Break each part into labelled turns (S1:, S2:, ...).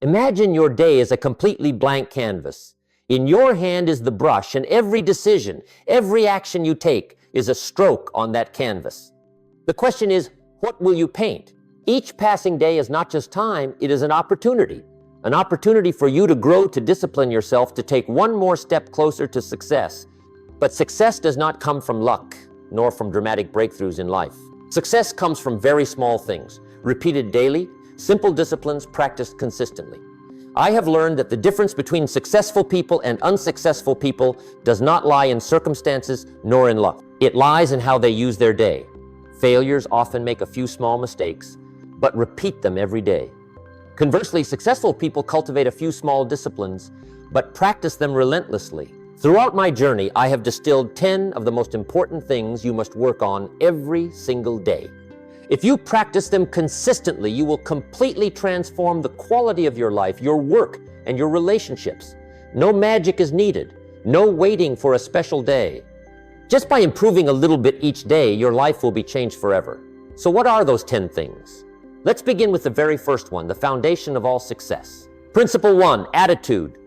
S1: Imagine your day as a completely blank canvas. In your hand is the brush, and every decision, every action you take is a stroke on that canvas. The question is, what will you paint? Each passing day is not just time, it is an opportunity for you to grow, to discipline yourself, to take one more step closer to success. But success does not come from luck, nor from dramatic breakthroughs in life. Success comes from very small things, repeated daily, simple disciplines practiced consistently. I have learned that the difference between successful people and unsuccessful people does not lie in circumstances nor in luck. It lies in how they use their day. Failures often make a few small mistakes, but repeat them every day. Conversely, successful people cultivate a few small disciplines, but practice them relentlessly. Throughout my journey, I have distilled 10 of the most important things you must work on every single day. If you practice them consistently, you will completely transform the quality of your life, your work, and your relationships. No magic is needed, no waiting for a special day. Just by improving a little bit each day, your life will be changed forever. So what are those 10 things? Let's begin with the very first one, the foundation of all success. Principle 1, attitude.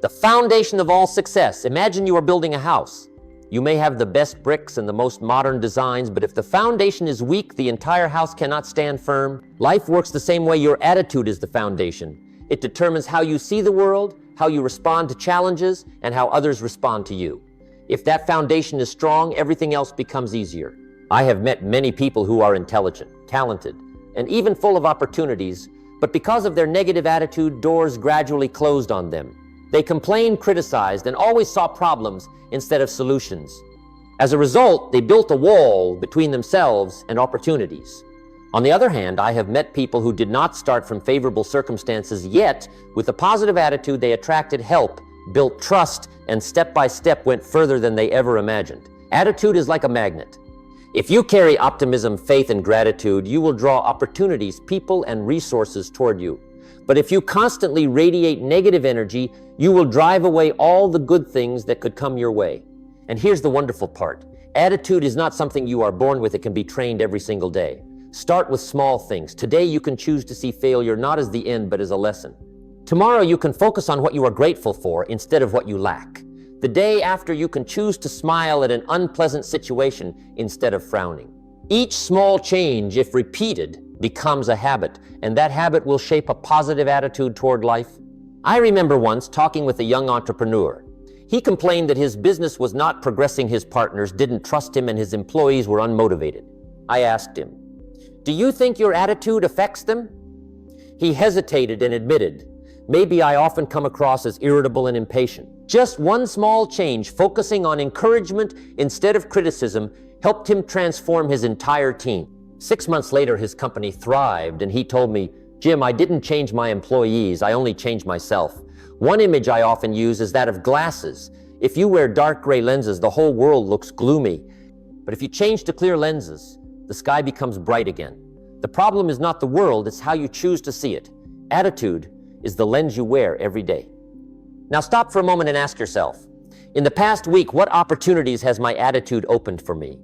S1: The foundation of all success. Imagine you are building a house. You may have the best bricks and the most modern designs, but if the foundation is weak, the entire house cannot stand firm. Life works the same way. Your attitude is the foundation. It determines how you see the world, how you respond to challenges, and how others respond to you. If that foundation is strong, everything else becomes easier. I have met many people who are intelligent, talented, and even full of opportunities, but because of their negative attitude, doors gradually closed on them. They complained, criticized, and always saw problems instead of solutions. As a result, they built a wall between themselves and opportunities. On the other hand, I have met people who did not start from favorable circumstances, yet, with a positive attitude, they attracted help, built trust, and step by step went further than they ever imagined. Attitude is like a magnet. If you carry optimism, faith, and gratitude, you will draw opportunities, people, and resources toward you. But if you constantly radiate negative energy, you will drive away all the good things that could come your way. And here's the wonderful part. Attitude is not something you are born with. It can be trained every single day. Start with small things. Today you can choose to see failure not as the end, but as a lesson. Tomorrow you can focus on what you are grateful for instead of what you lack. The day after, you can choose to smile at an unpleasant situation instead of frowning. Each small change, if repeated, becomes a habit, and that habit will shape a positive attitude toward life. I remember once talking with a young entrepreneur. He complained that his business was not progressing, his partners didn't trust him, and his employees were unmotivated. I asked him, "Do you think your attitude affects them?" He hesitated and admitted, "Maybe I often come across as irritable and impatient." Just one small change, focusing on encouragement instead of criticism, helped him transform his entire team. 6 months later, his company thrived, and he told me, "Jim, I didn't change my employees, I only changed myself." One image I often use is that of glasses. If you wear dark gray lenses, the whole world looks gloomy. But if you change to clear lenses, the sky becomes bright again. The problem is not the world, it's how you choose to see it. Attitude is the lens you wear every day. Now stop for a moment and ask yourself, in the past week, what opportunities has my attitude opened for me?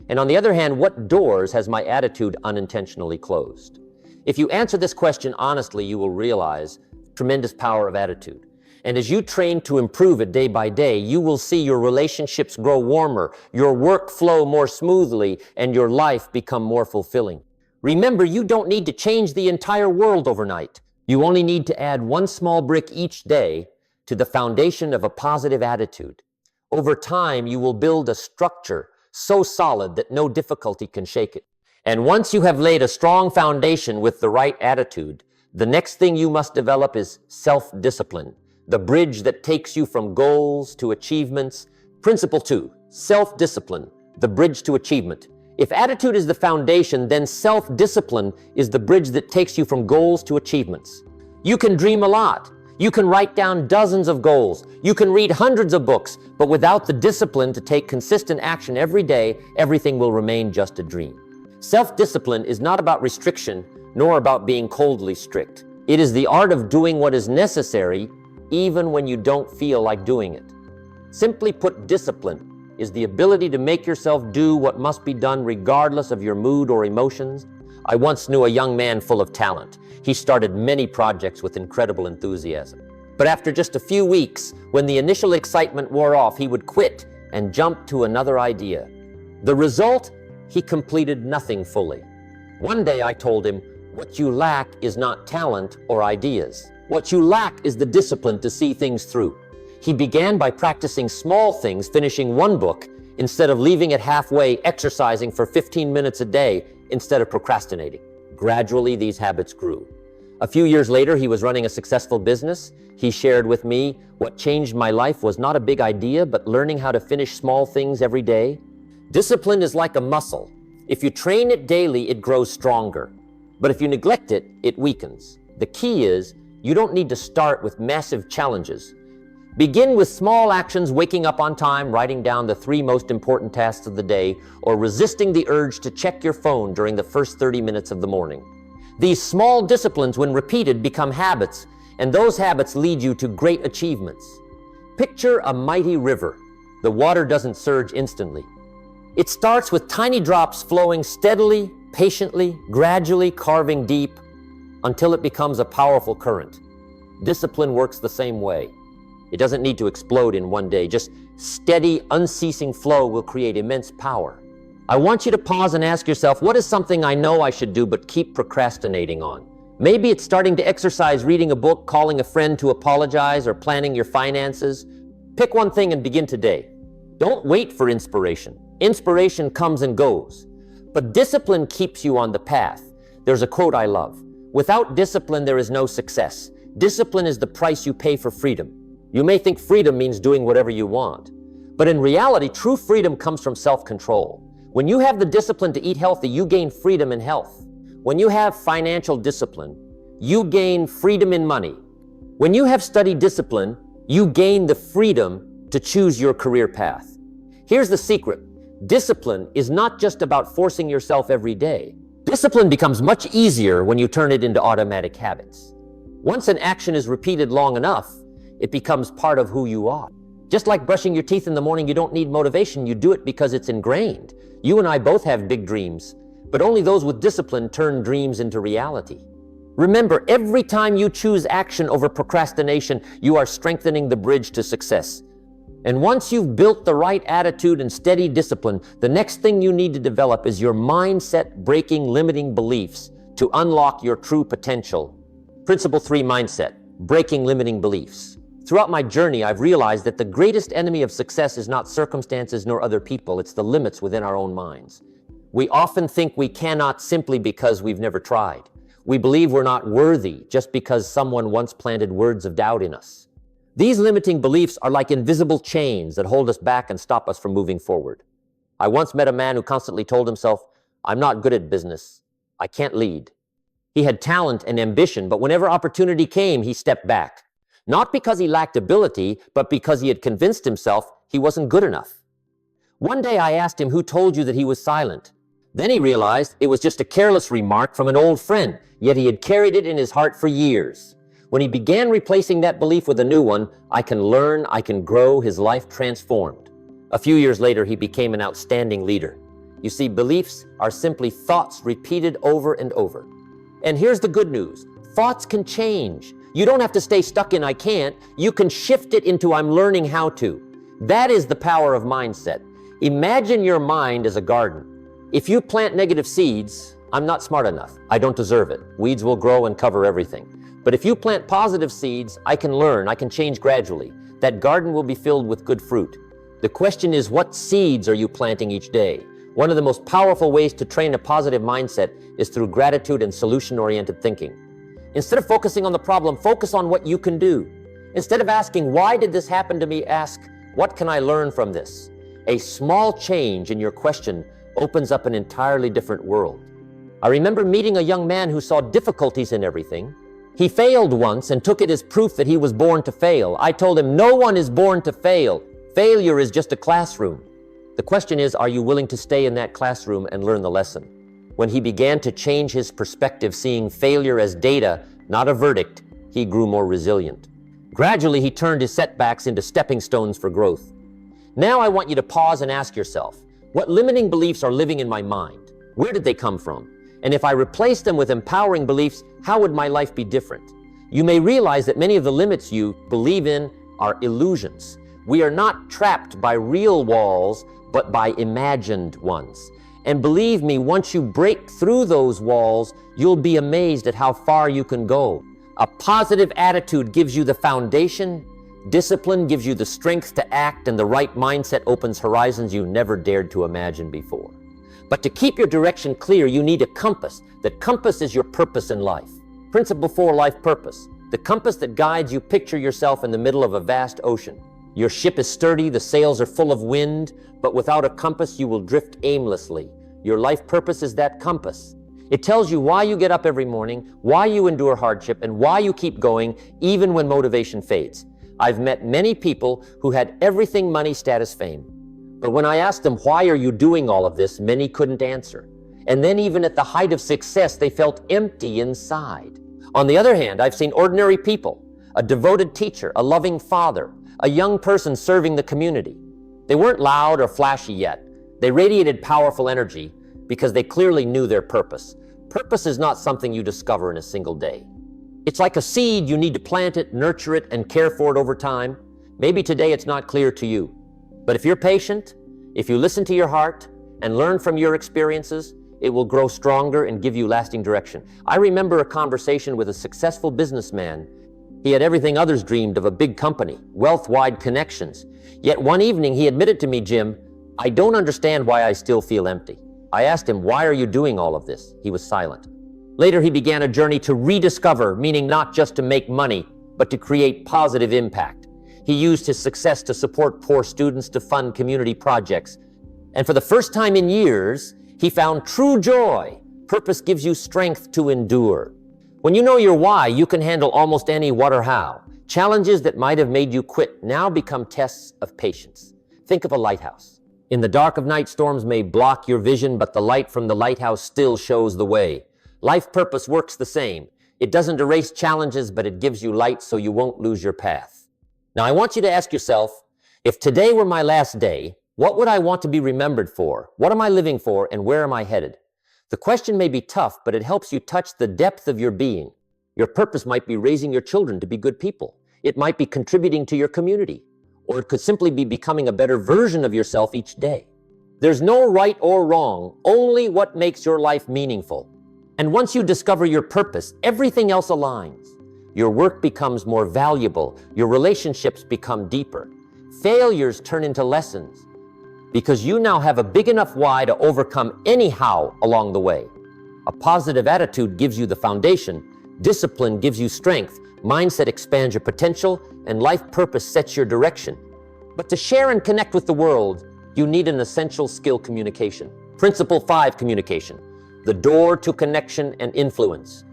S1: And on the other hand, what doors has my attitude unintentionally closed? If you answer this question honestly, you will realize the tremendous power of attitude. And as you train to improve it day by day, you will see your relationships grow warmer, your work flow more smoothly, and your life become more fulfilling. Remember, you don't need to change the entire world overnight. You only need to add one small brick each day to the foundation of a positive attitude. Over time, you will build a structure so solid that no difficulty can shake it. And once you have laid a strong foundation with the right attitude, the next thing you must develop is self-discipline, the bridge that takes you from goals to achievements. Principle 2, self-discipline, the bridge to achievement. If attitude is the foundation, then self-discipline is the bridge that takes you from goals to achievements. You can dream a lot. You can write down dozens of goals. You can read hundreds of books, but without the discipline to take consistent action every day, everything will remain just a dream. Self-discipline is not about restriction, nor about being coldly strict. It is the art of doing what is necessary, even when you don't feel like doing it. Simply put, discipline is the ability to make yourself do what must be done regardless of your mood or emotions. I once knew a young man full of talent. He started many projects with incredible enthusiasm. But after just a few weeks, when the initial excitement wore off, he would quit and jump to another idea. The result? He completed nothing fully. One day I told him, what you lack is not talent or ideas. What you lack is the discipline to see things through. He began by practicing small things, finishing one book, instead of leaving it halfway, exercising for 15 minutes a day, instead of procrastinating. Gradually, these habits grew. A few years later, he was running a successful business. He shared with me, what changed my life was not a big idea, but learning how to finish small things every day. Discipline is like a muscle. If you train it daily, it grows stronger. But if you neglect it, it weakens. The key is, you don't need to start with massive challenges. Begin with small actions, waking up on time, writing down the 3 most important tasks of the day, or resisting the urge to check your phone during the first 30 minutes of the morning. These small disciplines, when repeated, become habits, and those habits lead you to great achievements. Picture a mighty river. The water doesn't surge instantly. It starts with tiny drops flowing steadily, patiently, gradually carving deep, until it becomes a powerful current. Discipline works the same way. It doesn't need to explode in one day. Just steady, unceasing flow will create immense power. I want you to pause and ask yourself, what is something I know I should do but keep procrastinating on? Maybe it's starting to exercise, reading a book, calling a friend to apologize, or planning your finances. Pick one thing and begin today. Don't wait for inspiration. Inspiration comes and goes, but discipline keeps you on the path. There's a quote I love. Without discipline, there is no success. Discipline is the price you pay for freedom. You may think freedom means doing whatever you want, but in reality, true freedom comes from self-control. When you have the discipline to eat healthy, you gain freedom in health. When you have financial discipline, you gain freedom in money. When you have study discipline, you gain the freedom to choose your career path. Here's the secret. Discipline is not just about forcing yourself every day. Discipline becomes much easier when you turn it into automatic habits. Once an action is repeated long enough, it becomes part of who you are. Just like brushing your teeth in the morning, you don't need motivation, you do it because it's ingrained. You and I both have big dreams, but only those with discipline turn dreams into reality. Remember, every time you choose action over procrastination, you are strengthening the bridge to success. And once you've built the right attitude and steady discipline, the next thing you need to develop is your mindset-breaking limiting beliefs to unlock your true potential. Principle 3 mindset, breaking limiting beliefs. Throughout my journey, I've realized that the greatest enemy of success is not circumstances nor other people, it's the limits within our own minds. We often think we cannot simply because we've never tried. We believe we're not worthy just because someone once planted words of doubt in us. These limiting beliefs are like invisible chains that hold us back and stop us from moving forward. I once met a man who constantly told himself, I'm not good at business. I can't lead. He had talent and ambition, but whenever opportunity came, he stepped back. Not because he lacked ability, but because he had convinced himself he wasn't good enough. One day I asked him, who told you that he was silent? Then he realized it was just a careless remark from an old friend, yet he had carried it in his heart for years. When he began replacing that belief with a new one, I can learn, I can grow, his life transformed. A few years later, he became an outstanding leader. You see, beliefs are simply thoughts repeated over and over. And here's the good news. Thoughts can change. You don't have to stay stuck in I can't. You can shift it into I'm learning how to. That is the power of mindset. Imagine your mind as a garden. If you plant negative seeds, I'm not smart enough. I don't deserve it. Weeds will grow and cover everything. But if you plant positive seeds, I can learn, I can change gradually. That garden will be filled with good fruit. The question is, what seeds are you planting each day? One of the most powerful ways to train a positive mindset is through gratitude and solution-oriented thinking. Instead of focusing on the problem, focus on what you can do. Instead of asking, why did this happen to me, ask, what can I learn from this? A small change in your question opens up an entirely different world. I remember meeting a young man who saw difficulties in everything. He failed once and took it as proof that he was born to fail. I told him, no one is born to fail. Failure is just a classroom. The question is, are you willing to stay in that classroom and learn the lesson? When he began to change his perspective, seeing failure as data, not a verdict, he grew more resilient. Gradually, he turned his setbacks into stepping stones for growth. Now I want you to pause and ask yourself, what limiting beliefs are living in my mind? Where did they come from? And if I replace them with empowering beliefs, how would my life be different? You may realize that many of the limits you believe in are illusions. We are not trapped by real walls, but by imagined ones. And believe me, once you break through those walls, you'll be amazed at how far you can go. A positive attitude gives you the foundation, discipline gives you the strength to act, and the right mindset opens horizons you never dared to imagine before. But to keep your direction clear, you need a compass. The compass is your purpose in life. Principle 4, life purpose. The compass that guides you, picture yourself in the middle of a vast ocean. Your ship is sturdy, the sails are full of wind, but without a compass, you will drift aimlessly. Your life purpose is that compass. It tells you why you get up every morning, why you endure hardship, and why you keep going even when motivation fades. I've met many people who had everything, money, status, fame. But when I asked them, why are you doing all of this, many couldn't answer. And then even at the height of success, they felt empty inside. On the other hand, I've seen ordinary people, a devoted teacher, a loving father, a young person serving the community. They weren't loud or flashy yet. They radiated powerful energy because they clearly knew their purpose. Purpose is not something you discover in a single day. It's like a seed. You need to plant it, nurture it, and care for it over time. Maybe today it's not clear to you. But if you're patient, if you listen to your heart and learn from your experiences, it will grow stronger and give you lasting direction. I remember a conversation with a successful businessman. He had everything others dreamed of, a big company, wealth-wide connections. Yet one evening he admitted to me, Jim, I don't understand why I still feel empty. I asked him, why are you doing all of this? He was silent. Later he began a journey to rediscover, meaning not just to make money, but to create positive impact. He used his success to support poor students, to fund community projects. And for the first time in years, he found true joy. Purpose gives you strength to endure. When you know your why, you can handle almost any what or how. Challenges that might have made you quit now become tests of patience. Think of a lighthouse. In the dark of night, storms may block your vision, but the light from the lighthouse still shows the way. Life purpose works the same. It doesn't erase challenges, but it gives you light so you won't lose your path. Now, I want you to ask yourself, if today were my last day, what would I want to be remembered for? What am I living for, and where am I headed? The question may be tough, but it helps you touch the depth of your being. Your purpose might be raising your children to be good people. It might be contributing to your community, or it could simply be becoming a better version of yourself each day. There's no right or wrong, only what makes your life meaningful. And once you discover your purpose, everything else aligns. Your work becomes more valuable. Your relationships become deeper. Failures turn into lessons because you now have a big enough why to overcome any how along the way. A positive attitude gives you the foundation. Discipline gives you strength. Mindset expands your potential, and life purpose sets your direction. But to share and connect with the world, you need an essential skill: communication. Principle 5, communication. The door to connection and influence.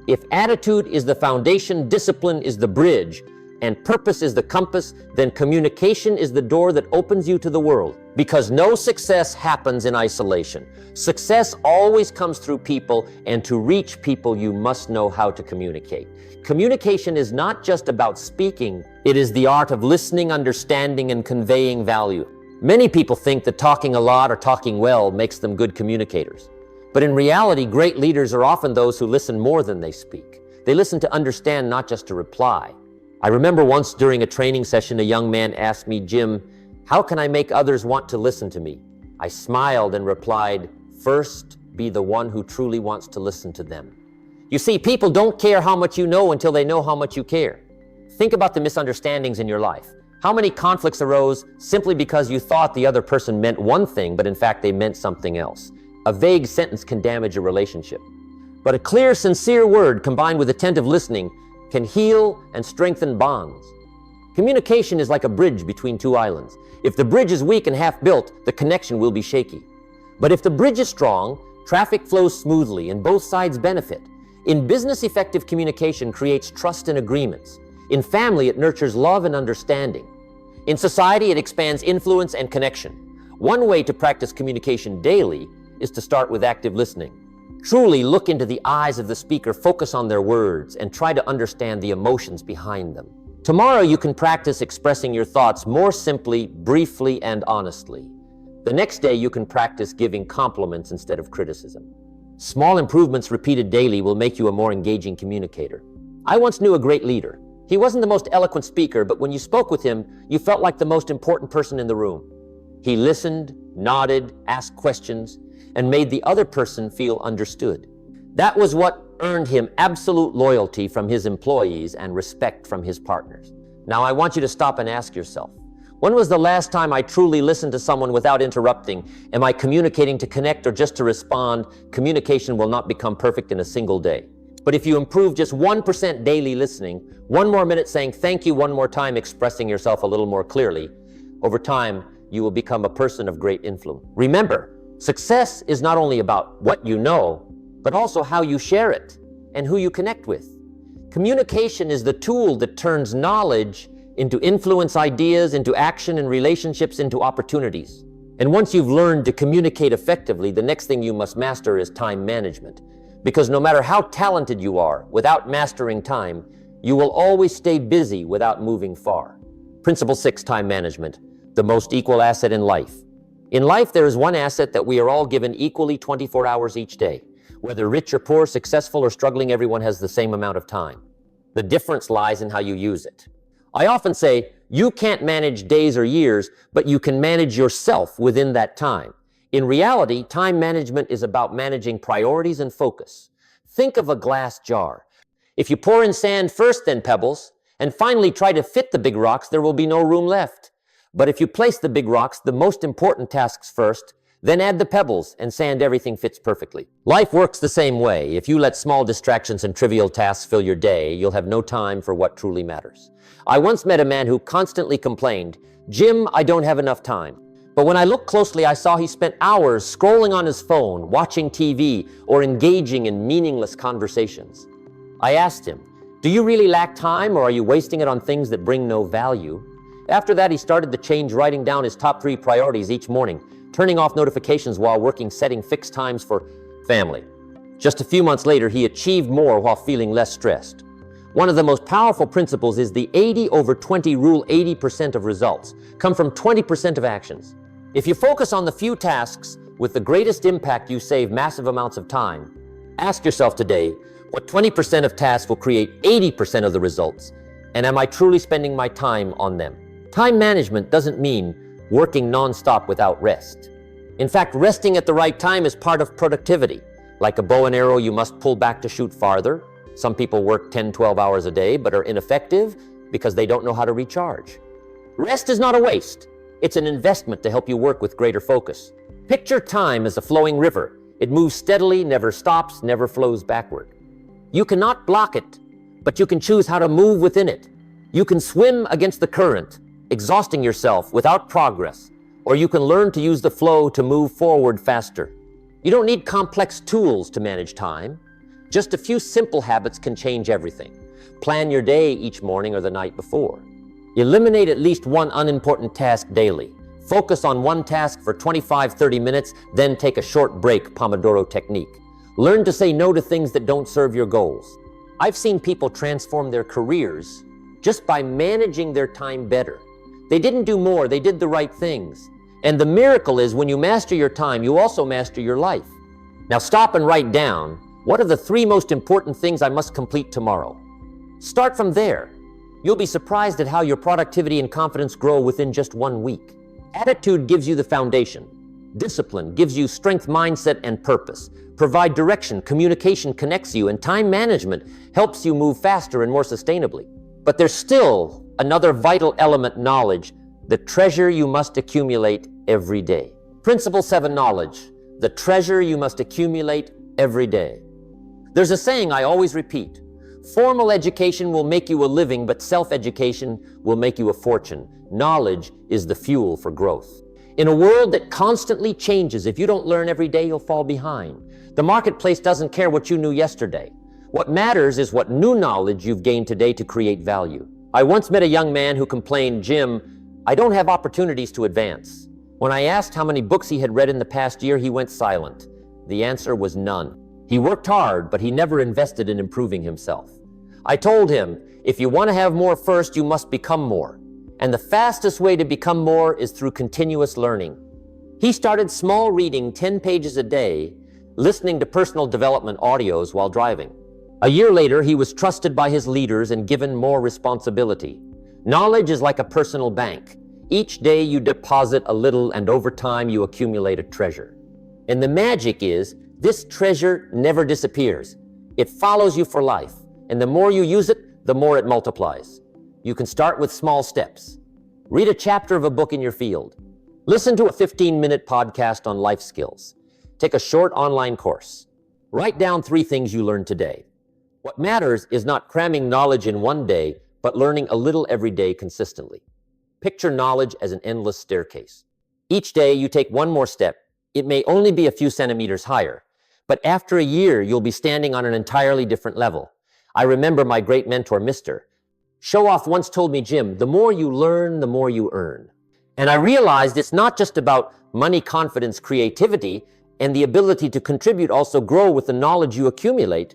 S1: If attitude is the foundation, discipline is the bridge, and purpose is the compass, then communication is the door that opens you to the world. Because no success happens in isolation. Success always comes through people, and to reach people, you must know how to communicate. Communication is not just about speaking, it is the art of listening, understanding, and conveying value. Many people think that talking a lot or talking well makes them good communicators. But in reality, great leaders are often those who listen more than they speak. They listen to understand, not just to reply. I remember once during a training session, a young man asked me, Jim, how can I make others want to listen to me? I smiled and replied, first, be the one who truly wants to listen to them. You see, people don't care how much you know until they know how much you care. Think about the misunderstandings in your life. How many conflicts arose simply because you thought the other person meant one thing, but in fact they meant something else? A vague sentence can damage a relationship. But a clear, sincere word combined with attentive listening can heal and strengthen bonds. Communication is like a bridge between two islands. If the bridge is weak and half-built, the connection will be shaky. But if the bridge is strong, traffic flows smoothly and both sides benefit. In business, effective communication creates trust and agreements. In family, it nurtures love and understanding. In society, it expands influence and connection. One way to practice communication daily is to start with active listening. Truly look into the eyes of the speaker, focus on their words, and try to understand the emotions behind them. Tomorrow you can practice expressing your thoughts more simply, briefly, and honestly. The next day you can practice giving compliments instead of criticism. Small improvements repeated daily will make you a more engaging communicator. I once knew a great leader. He wasn't the most eloquent speaker, but when you spoke with him, you felt like the most important person in the room. He listened, nodded, asked questions, and made the other person feel understood. That was what earned him absolute loyalty from his employees and respect from his partners. Now I want you to stop and ask yourself, when was the last time I truly listened to someone without interrupting? Am I communicating to connect or just to respond? Communication will not become perfect in a single day. But if you improve just 1% daily listening, 1 more minute saying thank you 1 more time, expressing yourself a little more clearly, over time, you will become a person of great influence. Remember, success is not only about what you know, but also how you share it and who you connect with. Communication is the tool that turns knowledge into influence, ideas, into action, and relationships into opportunities. And once you've learned to communicate effectively, the next thing you must master is time management. Because no matter how talented you are, without mastering time, you will always stay busy without moving far. Principle 6, time management, the most equal asset in life. In life, there is one asset that we are all given equally 24 hours each day. Whether rich or poor, successful or struggling, everyone has the same amount of time. The difference lies in how you use it. I often say, you can't manage days or years, but you can manage yourself within that time. In reality, time management is about managing priorities and focus. Think of a glass jar. If you pour in sand first, then pebbles, and finally try to fit the big rocks, there will be no room left. But if you place the big rocks, the most important tasks first, then add the pebbles, and sand, everything fits perfectly. Life works the same way. If you let small distractions and trivial tasks fill your day, you'll have no time for what truly matters. I once met a man who constantly complained, "Jim, I don't have enough time." But when I looked closely, I saw he spent hours scrolling on his phone, watching TV, or engaging in meaningless conversations. I asked him, "Do you really lack time, or are you wasting it on things that bring no value?" After that, he started to change, writing down his top 3 priorities each morning, turning off notifications while working, setting fixed times for family. Just a few months later, he achieved more while feeling less stressed. One of the most powerful principles is the 80/20 rule. 80% of results come from 20% of actions. If you focus on the few tasks with the greatest impact, you save massive amounts of time. Ask yourself today, what 20% of tasks will create 80% of the results? And am I truly spending my time on them? Time management doesn't mean working nonstop without rest. In fact, resting at the right time is part of productivity. Like a bow and arrow, you must pull back to shoot farther. Some people work 10, 12 hours a day, but are ineffective because they don't know how to recharge. Rest is not a waste. It's an investment to help you work with greater focus. Picture time as a flowing river. It moves steadily, never stops, never flows backward. You cannot block it, but you can choose how to move within it. You can swim against the current, exhausting yourself without progress, or you can learn to use the flow to move forward faster. You don't need complex tools to manage time. Just a few simple habits can change everything. Plan your day each morning or the night before. Eliminate at least one unimportant task daily. Focus on one task for 25-30 minutes, then take a short break, Pomodoro technique. Learn to say no to things that don't serve your goals. I've seen people transform their careers just by managing their time better. They didn't do more, they did the right things. And the miracle is when you master your time, you also master your life. Now stop and write down, what are the 3 most important things I must complete tomorrow? Start from there. You'll be surprised at how your productivity and confidence grow within just 1 week. Attitude gives you the foundation. Discipline gives you strength, mindset, and purpose. Provide direction, communication connects you, and time management helps you move faster and more sustainably. But there's still another vital element, knowledge, the treasure you must accumulate every day. Principle 7, knowledge, the treasure you must accumulate every day. There's a saying I always repeat, formal education will make you a living, but self-education will make you a fortune. Knowledge is the fuel for growth. In a world that constantly changes, if you don't learn every day, you'll fall behind. The marketplace doesn't care what you knew yesterday. What matters is what new knowledge you've gained today to create value. I once met a young man who complained, "Jim, I don't have opportunities to advance." When I asked how many books he had read in the past year, he went silent. The answer was none. He worked hard, but he never invested in improving himself. I told him, if you want to have more first, you must become more. And the fastest way to become more is through continuous learning. He started small, reading 10 pages a day, listening to personal development audios while driving. A year later, he was trusted by his leaders and given more responsibility. Knowledge is like a personal bank. Each day you deposit a little, and over time you accumulate a treasure. And the magic is, this treasure never disappears. It follows you for life, and the more you use it, the more it multiplies. You can start with small steps. Read a chapter of a book in your field. Listen to a 15-minute podcast on life skills. Take a short online course. Write down 3 things you learned today. What matters is not cramming knowledge in one day, but learning a little every day consistently. Picture knowledge as an endless staircase. Each day you take one more step. It may only be a few centimeters higher, but after a year you'll be standing on an entirely different level. I remember my great mentor, Mr. Showoff once told me, Jim, the more you learn, the more you earn. And I realized it's not just about money, confidence, creativity, and the ability to contribute also grow with the knowledge you accumulate.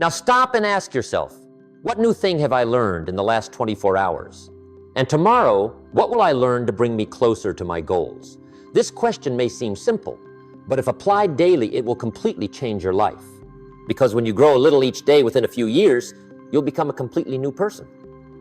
S1: Now stop and ask yourself, what new thing have I learned in the last 24 hours? And tomorrow, what will I learn to bring me closer to my goals? This question may seem simple, but if applied daily, it will completely change your life. Because when you grow a little each day within a few years, you'll become a completely new person.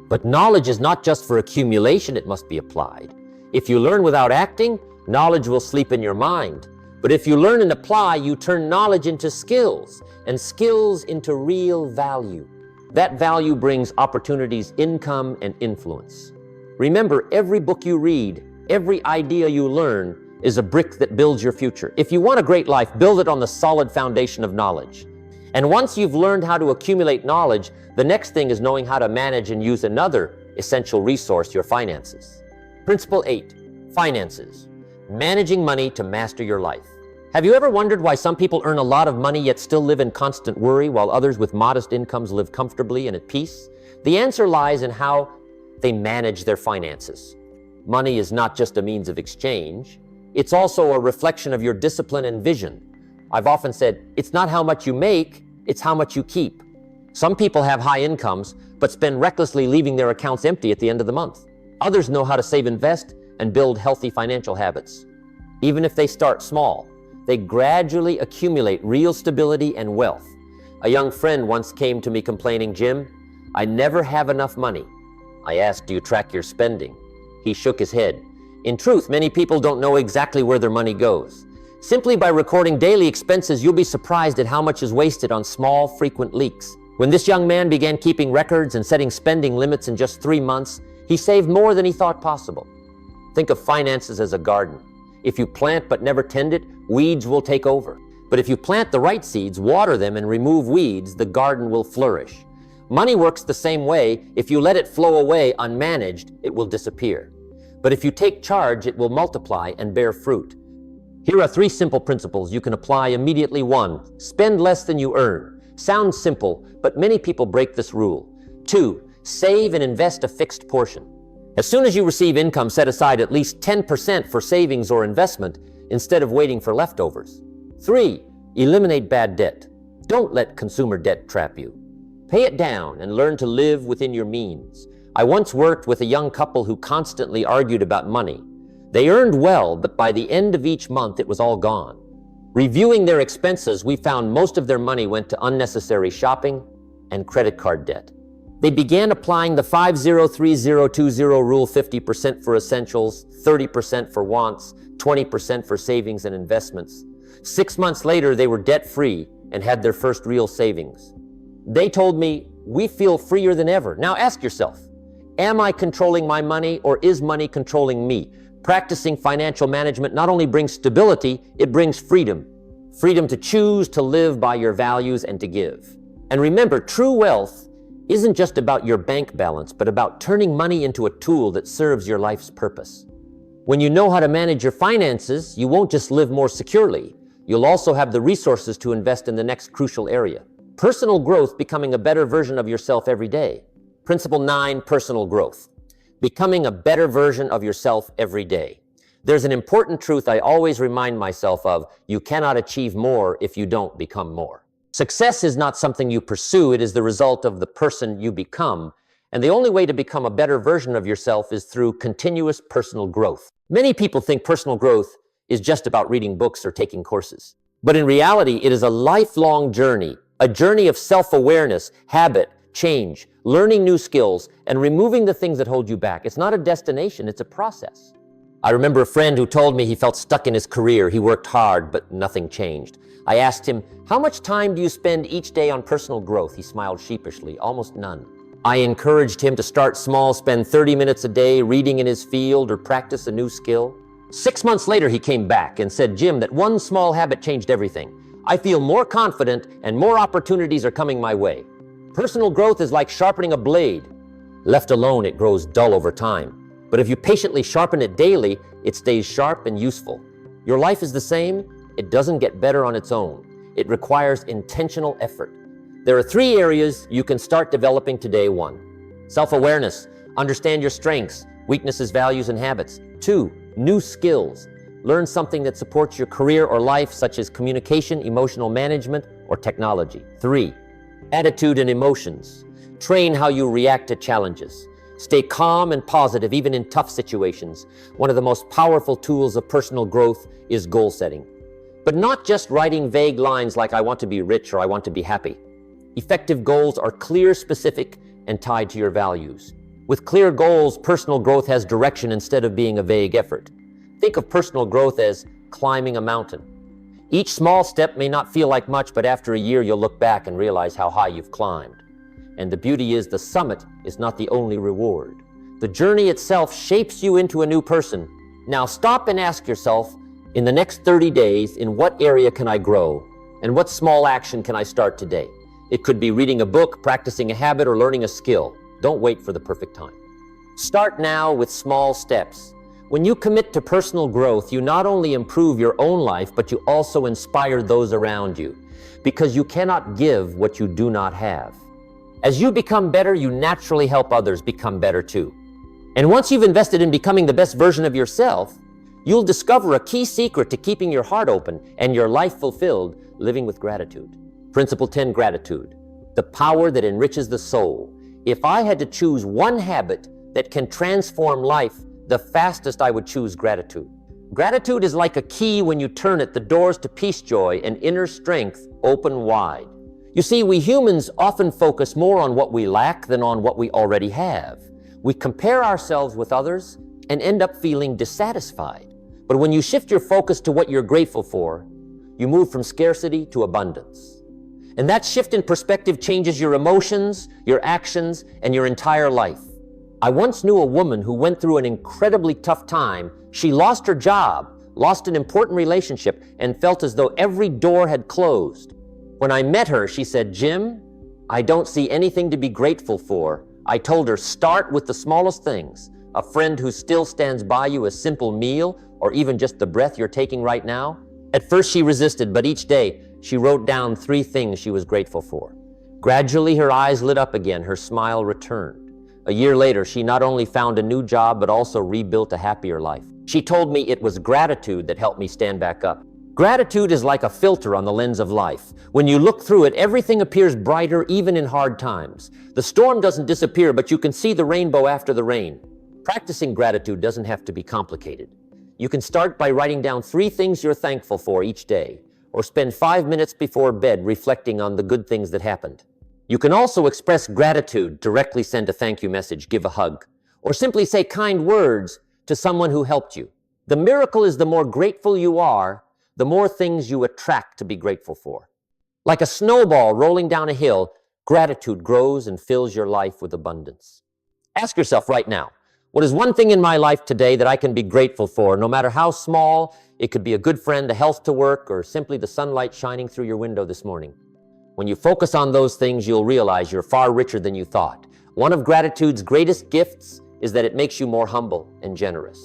S1: But knowledge is not just for accumulation, it must be applied. If you learn without acting, knowledge will sleep in your mind. But if you learn and apply, you turn knowledge into skills, and skills into real value. That value brings opportunities, income, and influence. Remember, every book you read, every idea you learn is a brick that builds your future. If you want a great life, build it on the solid foundation of knowledge. And once you've learned how to accumulate knowledge, the next thing is knowing how to manage and use another essential resource, your finances. Principle 8, finances. Managing money to master your life. Have you ever wondered why some people earn a lot of money yet still live in constant worry, while others with modest incomes live comfortably and at peace? The answer lies in how they manage their finances. Money is not just a means of exchange. It's also a reflection of your discipline and vision. I've often said, it's not how much you make, it's how much you keep. Some people have high incomes, but spend recklessly, leaving their accounts empty at the end of the month. Others know how to save, invest, and build healthy financial habits. Even if they start small, they gradually accumulate real stability and wealth. A young friend once came to me complaining, Jim, I never have enough money. I asked, do you track your spending? He shook his head. In truth, many people don't know exactly where their money goes. Simply by recording daily expenses, you'll be surprised at how much is wasted on small, frequent leaks. When this young man began keeping records and setting spending limits in just 3 months, he saved more than he thought possible. Think of finances as a garden. If you plant but never tend it, weeds will take over. But if you plant the right seeds, water them, and remove weeds, the garden will flourish. Money works the same way. If you let it flow away unmanaged, it will disappear. But if you take charge, it will multiply and bear fruit. Here are 3 simple principles you can apply immediately. 1, spend less than you earn. Sounds simple, but many people break this rule. 2, save and invest a fixed portion. As soon as you receive income, set aside at least 10% for savings or investment instead of waiting for leftovers. 3, eliminate bad debt. Don't let consumer debt trap you. Pay it down and learn to live within your means. I once worked with a young couple who constantly argued about money. They earned well, but by the end of each month, it was all gone. Reviewing their expenses, we found most of their money went to unnecessary shopping and credit card debt. They began applying the 50-30-20 rule: 50% for essentials, 30% for wants, 20% for savings and investments. 6 months later, they were debt-free and had their first real savings. They told me, we feel freer than ever. Now ask yourself, am I controlling my money, or is money controlling me? Practicing financial management not only brings stability, it brings freedom. Freedom to choose to live by your values and to give. And remember, true wealth isn't just about your bank balance, but about turning money into a tool that serves your life's purpose. When you know how to manage your finances, you won't just live more securely. You'll also have the resources to invest in the next crucial area. Personal growth, becoming a better version of yourself every day. Principle 9, personal growth. Becoming a better version of yourself every day. There's an important truth I always remind myself of: you cannot achieve more if you don't become more. Success is not something you pursue, it is the result of the person you become. And the only way to become a better version of yourself is through continuous personal growth. Many people think personal growth is just about reading books or taking courses. But in reality, it is a lifelong journey, a journey of self-awareness, habit, change, learning new skills, and removing the things that hold you back. It's not a destination, it's a process. I remember a friend who told me he felt stuck in his career. He worked hard, but nothing changed. I asked him, "How much time do you spend each day on personal growth?" He smiled sheepishly, "Almost none." I encouraged him to start small, spend 30 minutes a day reading in his field or practice a new skill. 6 months later, he came back and said, "Jim, that one small habit changed everything. I feel more confident and more opportunities are coming my way." Personal growth is like sharpening a blade. Left alone, it grows dull over time. But if you patiently sharpen it daily, it stays sharp and useful. Your life is the same. It doesn't get better on its own. It requires intentional effort. There are 3 areas you can start developing today. 1, self-awareness. Understand your strengths, weaknesses, values, and habits. 2, new skills. Learn something that supports your career or life, such as communication, emotional management, or technology. 3, attitude and emotions. Train how you react to challenges. Stay calm and positive even in tough situations. One of the most powerful tools of personal growth is goal setting. But not just writing vague lines like "I want to be rich" or "I want to be happy." Effective goals are clear, specific, and tied to your values. With clear goals, personal growth has direction instead of being a vague effort. Think of personal growth as climbing a mountain. Each small step may not feel like much, but after a year you'll look back and realize how high you've climbed. And the beauty is the summit is not the only reward. The journey itself shapes you into a new person. Now stop and ask yourself, in the next 30 days, in what area can I grow? And what small action can I start today? It could be reading a book, practicing a habit, or learning a skill. Don't wait for the perfect time. Start now with small steps. When you commit to personal growth, you not only improve your own life, but you also inspire those around you, because you cannot give what you do not have. As you become better, you naturally help others become better too. And once you've invested in becoming the best version of yourself, you'll discover a key secret to keeping your heart open and your life fulfilled, living with gratitude. Principle 10, gratitude, the power that enriches the soul. If I had to choose one habit that can transform life, the fastest I would choose gratitude. Gratitude is like a key. When you turn it, the doors to peace, joy, and inner strength open wide. You see, we humans often focus more on what we lack than on what we already have. We compare ourselves with others and end up feeling dissatisfied. But when you shift your focus to what you're grateful for, you move from scarcity to abundance. And that shift in perspective changes your emotions, your actions, and your entire life. I once knew a woman who went through an incredibly tough time. She lost her job, lost an important relationship, and felt as though every door had closed. When I met her, she said, "Jim, I don't see anything to be grateful for." I told her, start with the smallest things. A friend who still stands by you, a simple meal, or even just the breath you're taking right now. At first she resisted, but each day she wrote down 3 things she was grateful for. Gradually her eyes lit up again, her smile returned. A year later, she not only found a new job, but also rebuilt a happier life. She told me it was gratitude that helped me stand back up. Gratitude is like a filter on the lens of life. When you look through it, everything appears brighter even in hard times. The storm doesn't disappear, but you can see the rainbow after the rain. Practicing gratitude doesn't have to be complicated. You can start by writing down 3 things you're thankful for each day, or spend 5 minutes before bed reflecting on the good things that happened. You can also express gratitude, directly send a thank you message, give a hug, or simply say kind words to someone who helped you. The miracle is the more grateful you are, the more things you attract to be grateful for. Like a snowball rolling down a hill, gratitude grows and fills your life with abundance. Ask yourself right now, what is one thing in my life today that I can be grateful for, no matter how small? It could be a good friend, a health to work, or simply the sunlight shining through your window this morning. When you focus on those things, you'll realize you're far richer than you thought. One of gratitude's greatest gifts is that it makes you more humble and generous.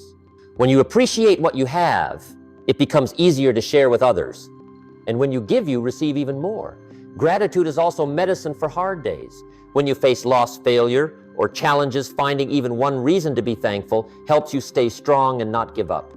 S1: When you appreciate what you have, it becomes easier to share with others. And when you give, you receive even more. Gratitude is also medicine for hard days. When you face loss, failure, or challenges, finding even one reason to be thankful helps you stay strong and not give up.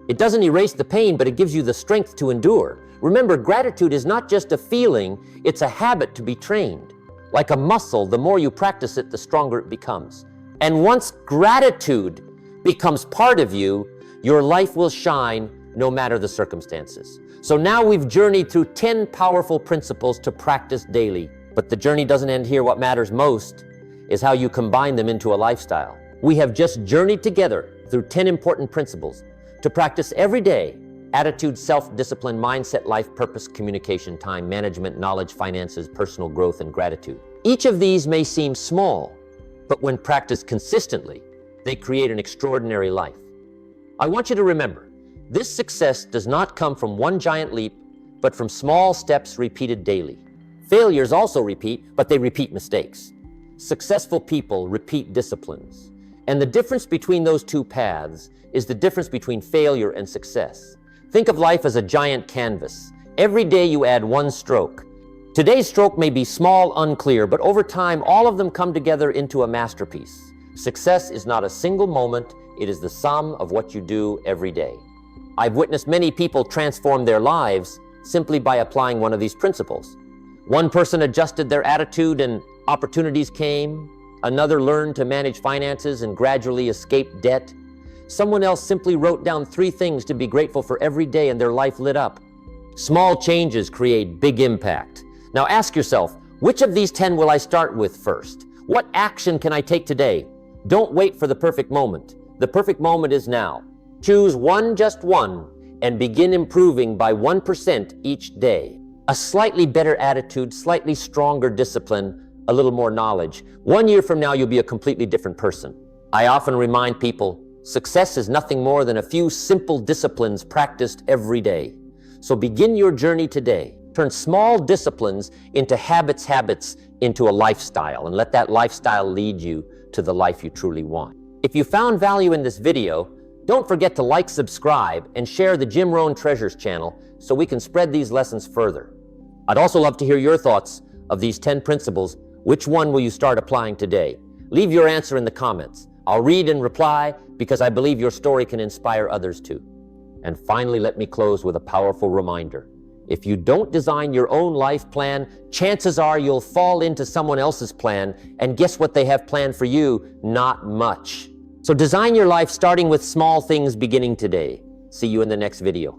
S1: It doesn't erase the pain, but it gives you the strength to endure. Remember, gratitude is not just a feeling, it's a habit to be trained. Like a muscle, the more you practice it, the stronger it becomes. And once gratitude becomes part of you, your life will shine no matter the circumstances. So now we've journeyed through 10 powerful principles to practice daily. But the journey doesn't end here. What matters most is how you combine them into a lifestyle. We have just journeyed together through 10 important principles to practice every day: attitude, self-discipline, mindset, life purpose, communication, time management, knowledge, finances, personal growth, and gratitude. Each of these may seem small, but when practiced consistently, they create an extraordinary life. I want you to remember, this success does not come from one giant leap, but from small steps repeated daily. Failures also repeat, but they repeat mistakes. Successful people repeat disciplines. And the difference between those two paths is the difference between failure and success. Think of life as a giant canvas. Every day you add one stroke. Today's stroke may be small, unclear, but over time, all of them come together into a masterpiece. Success is not a single moment, it is the sum of what you do every day. I've witnessed many people transform their lives simply by applying one of these principles. One person adjusted their attitude and opportunities came. Another learned to manage finances and gradually escaped debt. Someone else simply wrote down 3 things to be grateful for every day and their life lit up. Small changes create big impact. Now ask yourself, which of these 10 will I start with first? What action can I take today? Don't wait for the perfect moment. The perfect moment is now. Choose one, just one, and begin improving by 1% each day. A slightly better attitude, slightly stronger discipline, a little more knowledge. 1 year from now, you'll be a completely different person. I often remind people, success is nothing more than a few simple disciplines practiced every day. So begin your journey today. Turn small disciplines into habits into a lifestyle, and let that lifestyle lead you to the life you truly want. If you found value in this video, don't forget to like, subscribe, and share the Jim Rohn Treasures channel so we can spread these lessons further. I'd also love to hear your thoughts of these 10 principles. Which one will you start applying today? Leave your answer in the comments. I'll read and reply because I believe your story can inspire others too. And finally, let me close with a powerful reminder. If you don't design your own life plan, chances are you'll fall into someone else's plan, and guess what they have planned for you? Not much. So design your life starting with small things beginning today. See you in the next video.